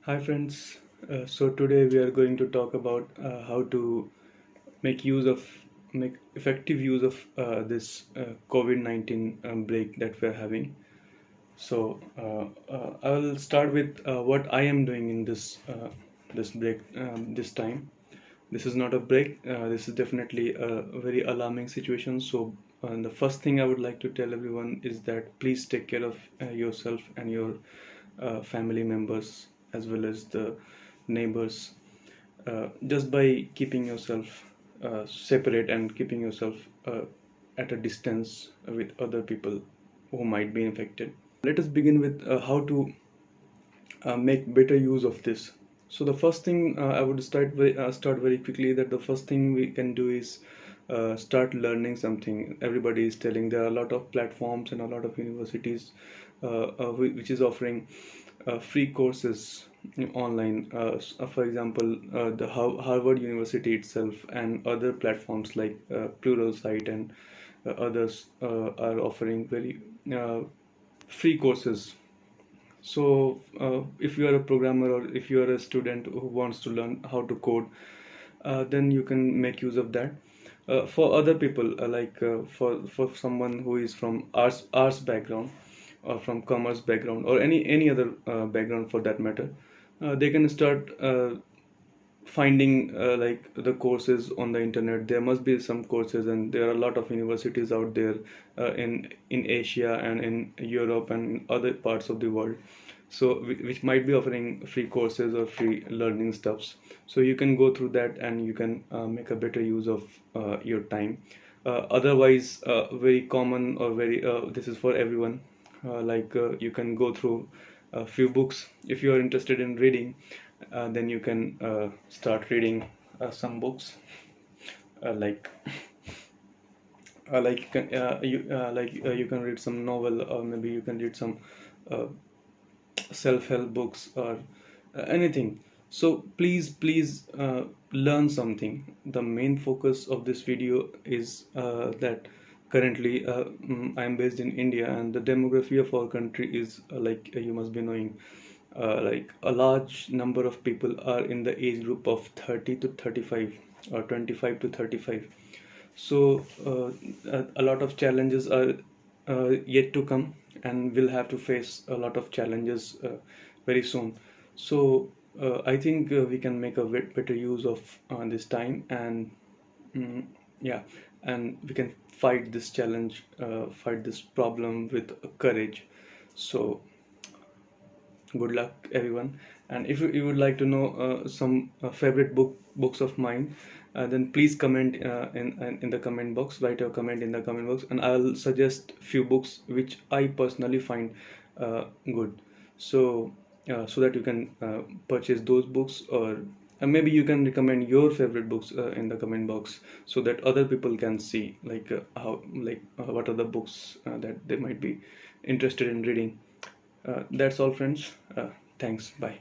Hi friends, so today we are going to talk about how to make use of make effective use of this COVID-19 break that we're having. I'll start with what I am doing in this break this time. This is not a break. This is definitely a very alarming situation. The first thing I would like to tell everyone is that please take care of yourself and your family members as well as the neighbors. Just by keeping yourself separate and keeping yourself at a distance with other people who might be infected. Let us begin with how to make better use of this. So the first thing I would start very quickly that the first thing we can do is start learning something. Everybody is telling there are a lot of platforms and a lot of universities which is offering free courses online. For example, the Harvard University itself and other platforms like Pluralsight and others are offering very free courses. If you are a programmer or if you are a student who wants to learn how to code, then you can make use of that. For other people, for someone who is from arts background or from commerce background or any other background for that matter, they can start finding like the courses on the internet. There must be some courses, and there are a lot of universities out there in Asia and in Europe and other parts of the world, so which might be offering free courses or free learning stuffs. So you can go through that and you can make a better use of your time. Otherwise, very common or very this is for everyone, you can go through a few books. If you are interested in reading, then you can start reading some books, like you can read some novel, or maybe you can read some uh, self-help books or anything. So please learn something. The main focus of this video is that currently I am based in India, and the demography of our country is you must be knowing, like a large number of people are in the age group of 30 to 35 or 25 to 35. So a lot of challenges are yet to come, and we'll have to face a lot of challenges very soon. So I think we can make a better use of this time, and mm, yeah, and we can fight this challenge, fight this problem with courage. So good luck everyone. And if you would like to know some favorite books of mine, then please comment in the comment box. Write a comment in the comment box, and I'll suggest few books which I personally find good. So that you can purchase those books, or maybe you can recommend your favorite books in the comment box, so that other people can see what are the books that they might be interested in reading. That's all, friends. Thanks. Bye.